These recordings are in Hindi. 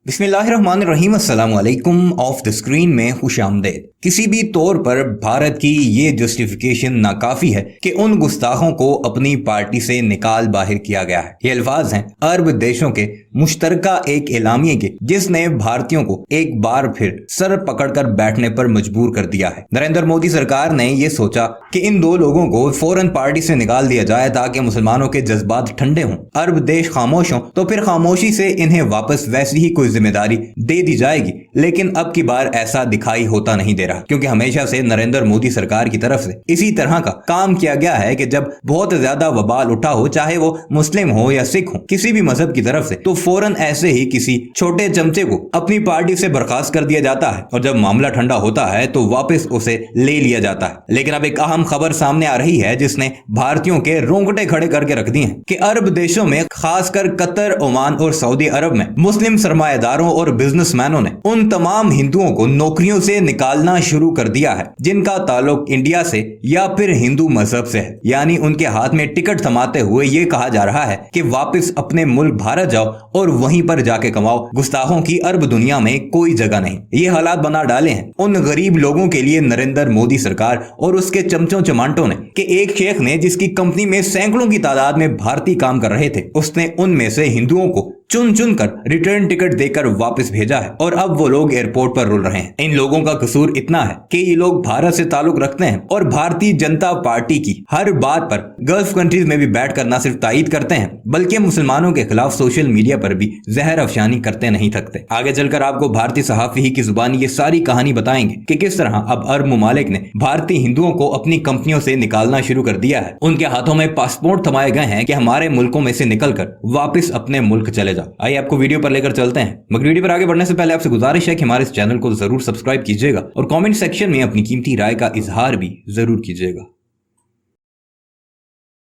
बिस्मिल्लाहिर्रहमानिर्रहीम अस्सलाम वालेकुम। ऑफ द स्क्रीन में खुशामदीद। किसी भी तौर पर भारत की ये जस्टिफिकेशन नाकाफी है कि उन गुस्ताखों को अपनी पार्टी से निकाल बाहर किया गया है। ये अल्फाज हैं अरब देशों के मुश्तरका एक एलामिये के, जिसने भारतीयों को एक बार फिर सर पकड़कर बैठने पर मजबूर कर दिया है। नरेंद्र मोदी सरकार ने यह सोचा कि इन दो लोगों को फौरन पार्टी से निकाल दिया जाए ताकि मुसलमानों के जज्बात ठंडे हों, अरब देश खामोश हों, तो फिर खामोशी से इन्हें वापस वैसी ही कोई जिम्मेदारी दे दी जाएगी। लेकिन अब की बार ऐसा दिखाई होता नहीं दे रहा, क्योंकि हमेशा से नरेंद्र मोदी सरकार की तरफ से इसी तरह का काम किया गया है कि जब बहुत ज्यादा वबाल उठा हो, चाहे वो मुस्लिम हो या सिख हो, किसी भी मजहब की तरफ से, तो फौरन ऐसे ही किसी छोटे चमचे को अपनी पार्टी से बर्खास्त कर दिया जाता है और जब मामला ठंडा होता है तो वापस उसे ले लिया जाता है। लेकिन अब एक अहम खबर सामने आ रही है जिसने भारतीयों के रोंगटे खड़े करके रख दिए हैं कि अरब देशों में, खासकर कतर, ओमान और सऊदी अरब में मुस्लिम सरमाएदारों और बिजनेसमैनों ने उन तमाम हिंदुओं को नौकरियों से निकालना शुरू कर दिया है जिनका ताल्लुक इंडिया से या फिर हिंदू मजहब से है। यानी उनके हाथ में टिकट थमाते हुए ये कहा जा रहा है कि वापस अपने मुल्क भारत जाओ और वहीं पर जाके कमाओ, गुस्ताखों की अरब दुनिया में कोई जगह नहीं। ये हालात बना डाले हैं उन गरीब लोगों के लिए नरेंद्र मोदी सरकार और उसके चमचों चमांटों ने कि एक शेख ने, जिसकी कंपनी में सैकड़ों की तादाद में भारतीय काम कर रहे थे, उसने उनमें से हिंदुओं को चुन चुन कर रिटर्न टिकट देकर वापस भेजा है और अब वो लोग एयरपोर्ट पर रुल रहे हैं। इन लोगों का कसूर इतना है कि ये लोग भारत से ताल्लुक रखते हैं और भारतीय जनता पार्टी की हर बात पर गल्फ कंट्रीज में भी बैठ कर न सिर्फ तायीद करते हैं बल्कि मुसलमानों के खिलाफ सोशल मीडिया पर भी जहर अफशानी करते नहीं थकते। आगे चलकर आपको भारतीय सहाफी ही की जुबानी ये सारी कहानी बताएंगे कि किस तरह अब अरब मुमालिक ने भारतीय हिंदुओं को अपनी कंपनियों से निकालना शुरू कर दिया है। उनके हाथों में पासपोर्ट थमाए गए हैं कि हमारे मुल्कों में से निकलकर वापस अपने मुल्क चले जाओ। आइए आपको वीडियो पर लेकर चलते हैं, मगर वीडियो पर आगे बढ़ने से पहले आपसे गुजारिश है कि हमारे इस चैनल को जरूर सब्सक्राइब कीजिएगा और कमेंट सेक्शन में अपनी कीमती राय का इजहार भी जरूर कीजिएगा।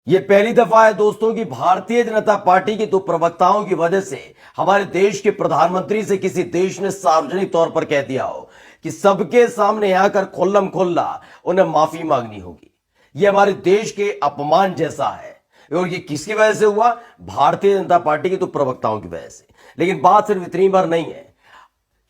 ये पहली दफा है दोस्तों कि भारतीय जनता पार्टी के दो प्रवक्ताओं की वजह से हमारे देश के प्रधानमंत्री से किसी देश ने सार्वजनिक तौर पर कह दिया हो कि सबके सामने आकर खुल्लम खुल्ला उन्हें माफी मांगनी होगी। ये हमारे देश के अपमान जैसा है और ये किसकी वजह से हुआ? भारतीय जनता पार्टी के तो प्रवक्ताओं की वजह से। लेकिन बात सिर्फ इतनी बार नहीं है,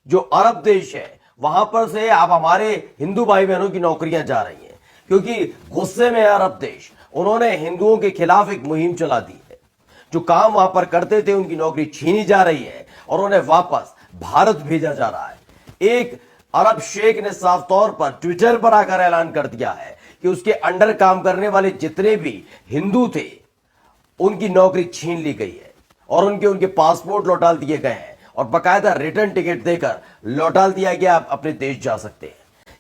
जो अरब देश है वहां पर से अब हमारे हिंदू भाई बहनों की नौकरियां जा रही हैं, क्योंकि गुस्से में अरब देश, उन्होंने हिंदुओं के खिलाफ एक मुहिम चला दी है। जो काम वहां पर करते थे उनकी नौकरी छीनी जा रही है और उन्हें वापस भारत भेजा जा रहा है। एक अरब शेख ने साफ तौर पर ट्विटर पर आकर ऐलान कर दिया है कि उसके अंडर काम करने वाले जितने भी हिंदू थे उनकी नौकरी छीन ली गई है और उनके पासपोर्ट लौटा दिए गए हैं और बकायदा रिटर्न टिकट देकर लौटा दिया गया, आप अपने देश जा सकते हैं।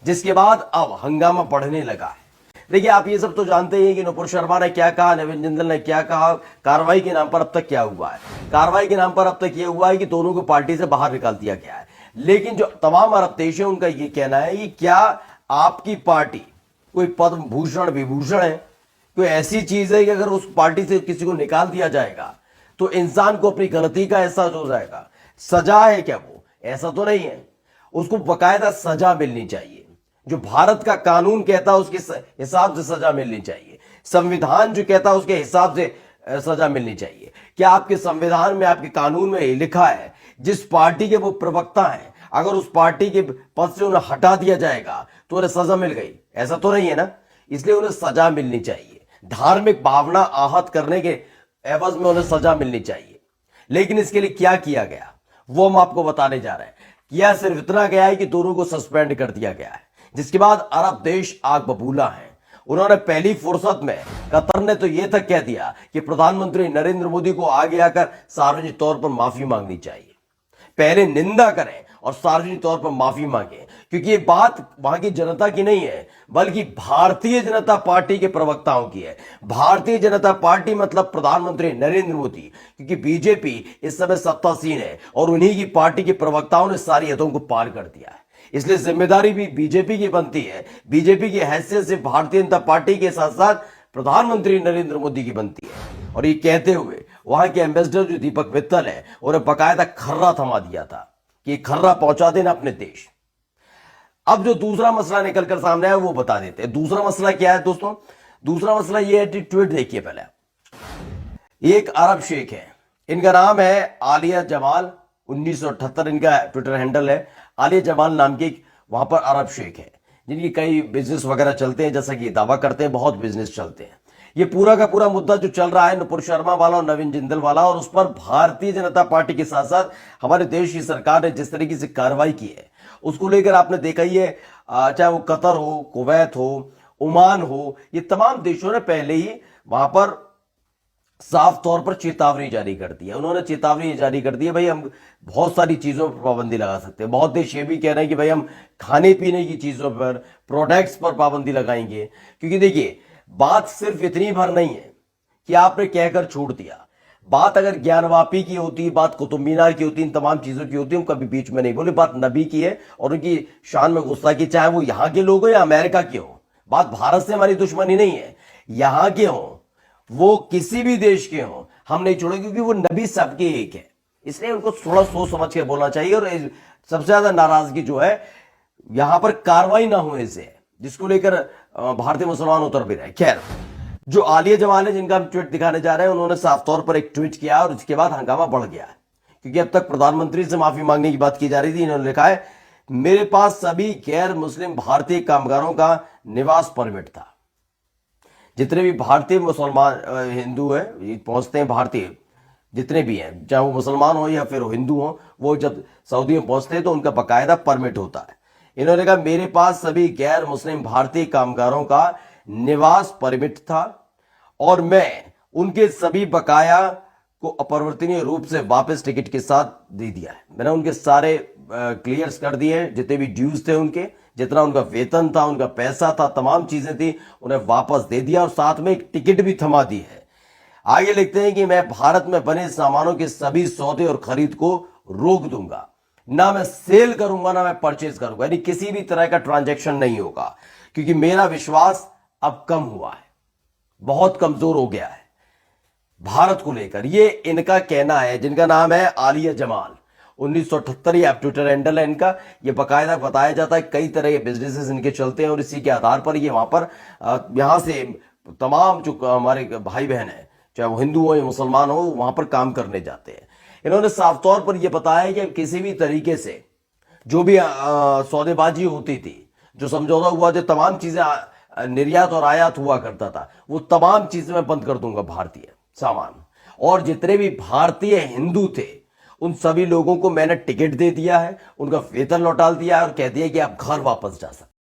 जिसके बाद अब हंगामा बढ़ने लगा है। देखिए, आप ये सब तो जानते ही हैं कि नुपुर शर्मा ने क्या कहा, नवीन जिंदल ने क्या कहा, कार्रवाई के नाम पर अब तक क्या हुआ है। कार्रवाई के नाम पर अब तक ये हुआ है कि दोनों को पार्टी से बाहर निकाल दिया गया है। लेकिन जो तमाम अरब देश है उनका ये कहना है कि क्या आपकी पार्टी कोई पद्म भूषण विभूषण है, कोई ऐसी चीज है कि अगर उस पार्टी से किसी को निकाल दिया जाएगा तो इंसान को अपनी गलती का एहसास हो जाएगा। सजा है क्या वो? ऐसा तो नहीं है। उसको बकायदा सजा मिलनी चाहिए। जो भारत का कानून कहता है उसके हिसाब से सजा मिलनी चाहिए। संविधान जो कहता है उसके हिसाब से सजा मिलनी चाहिए। क्या आपके संविधान में, आपके कानून में लिखा है जिस पार्टी के वो प्रवक्ता हैं, अगर उस पार्टी के पद से उन्हें हटा दिया जाएगा तो उन्हें सजा मिल गई? ऐसा तो नहीं है ना। इसलिए उन्हें सजा मिलनी चाहिए। धार्मिक भावना आहत करने के एवज में उन्हें सजा मिलनी चाहिए। लेकिन इसके लिए क्या किया गया वो हम आपको बताने जा रहे हैं। किया सिर्फ इतना गया है कि दोनों को सस्पेंड कर दिया गया है। जिसके बाद अरब देश आग बबूला है। उन्होंने पहली फुर्सत में, कतर ने तो यह तक कह दिया कि प्रधानमंत्री नरेंद्र मोदी को आगे आकर सार्वजनिक तौर पर माफी मांगनी चाहिए। पहले निंदा करें और सार्वजनिक तौर पर माफी मांगे, क्योंकि ये बात वहां की जनता की नहीं है बल्कि भारतीय जनता पार्टी के प्रवक्ताओं की है। भारतीय जनता पार्टी मतलब प्रधानमंत्री नरेंद्र मोदी, क्योंकि बीजेपी इस समय सत्तासीन है और उन्हीं की पार्टी के प्रवक्ताओं ने सारी हदों को पार कर दिया है। इसलिए जिम्मेदारी भी बीजेपी की बनती है। बीजेपी की हैसियत से भारतीय जनता पार्टी के साथ साथ प्रधानमंत्री नरेंद्र मोदी की बनती है। और ये कहते हुए वहां के एम्बेसडर जो दीपक मित्तल है उन्हें बकायदा खर्रा थमा दिया था कि खर्रा पहुंचा देना अपने देश। अब जो दूसरा मसला निकलकर सामने आया वो बता देते हैं। दूसरा मसला क्या है दोस्तों? दूसरा मसला ये है, ट्वीट देखिए पहले। एक अरब शेख है, इनका नाम है आलिया जमाल 1978 इनका ट्विटर हैंडल है। आलिया जमाल नाम की वहां पर अरब शेख है जिनकी कई बिजनेस वगैरह चलते हैं, जैसा कि दावा करते हैं बहुत बिजनेस चलते हैं। ये पूरा का पूरा मुद्दा जो चल रहा है नुपुर शर्मा वाला और नवीन जिंदल वाला, और उस पर भारतीय जनता पार्टी के साथ साथ हमारे देश की सरकार ने जिस तरीके से कार्रवाई की है उसको लेकर आपने देखा ही है। चाहे वो कतर हो, कुवैत हो, ओमान हो, ये तमाम देशों ने पहले ही वहां पर साफ तौर पर चेतावनी जारी कर दी है। उन्होंने चेतावनी जारी कर दी है भाई हम बहुत सारी चीजों पर पाबंदी लगा सकते हैं। बहुत देश ये भी कह रहे हैं कि भाई हम खाने पीने की चीजों पर, प्रोडक्ट्स पर पाबंदी लगाएंगे। क्योंकि देखिए बात सिर्फ इतनी भर नहीं है कि आपने कहकर छोड़ दिया। बात अगर ज्ञानवापी की होती, बात कुतुब मीनार की होती, इन तमाम चीजों की होती, हम कभी बीच में नहीं बोले। बात नबी की है और उनकी शान में गुस्सा की, चाहे वो यहां के लोग हो या अमेरिका के हो। बात भारत से हमारी दुश्मनी नहीं है, यहां के हो वो किसी भी देश के हो हम नहीं छोड़ेंगे, क्योंकि वो नबी सबके एक है। इसलिए उनको थोड़ा सोच समझ के बोलना चाहिए। और सबसे ज्यादा नाराजगी जो है यहां पर कार्रवाई ना होने से, जिसको लेकर भारतीय मुसलमान उतर भी रहे। खैर, जो आलिया जमाल है जिनका हम ट्वीट दिखाने जा रहे हैं, उन्होंने साफ तौर पर एक ट्वीट किया और उसके बाद हंगामा बढ़ गया, क्योंकि अब तक प्रधानमंत्री से माफी मांगने की बात की जा रही थी। इन्होंने लिखा है मेरे पास सभी गैर मुस्लिम भारतीय कामगारों का निवास परमिट था। जितने भी भारतीय मुसलमान हिंदू है पहुंचते हैं, भारतीय जितने भी हैं, चाहे वो मुसलमान हो या फिर हिंदू हो, वो जब सऊदी में पहुंचते हैं तो उनका बकायदा परमिट होता है। इन्होंने कहा मेरे पास सभी गैर मुस्लिम भारतीय कामगारों का निवास परमिट था और मैं उनके सभी बकाया को अपरिवर्तनीय रूप से वापस टिकट के साथ दे दिया है। मैंने उनके सारे क्लियर्स कर दिए, जितने भी ड्यूज थे उनके, जितना उनका वेतन था, उनका पैसा था, तमाम चीजें थी, उन्हें वापस दे दिया और साथ में एक टिकट भी थमा दी है। आगे लिखते हैं कि मैं भारत में बने सामानों के सभी सौदे और खरीद को रोक दूंगा, ना मैं सेल करूंगा ना मैं परचेज करूंगा, यानी किसी भी तरह का ट्रांजैक्शन नहीं होगा, क्योंकि मेरा विश्वास अब कम हुआ है, बहुत कमजोर हो गया है भारत को लेकर। ये इनका कहना है, जिनका नाम है आलिया जमाल। 1978 ये ट्विटर हैंडल है इनका। ये बाकायदा बताया जाता है कई तरह के बिजनेसेस इनके चलते हैं और इसी के आधार पर ये वहां पर यहां से तमाम जो हमारे भाई बहन हैं, चाहे वो हिंदू हो या मुसलमान हो, वहां पर काम करने जाते हैं। इन्होंने साफ तौर पर यह बताया कि किसी भी तरीके से जो भी सौदेबाजी होती थी, जो समझौता हुआ, जो तमाम चीजें निर्यात और आयात हुआ करता था, वो तमाम चीजें मैं बंद कर दूंगा भारतीय सामान। और जितने भी भारतीय हिंदू थे उन सभी लोगों को मैंने टिकट दे दिया है, उनका वेतन लौटा दिया है और कह दिया कि आप घर वापस जा सकते।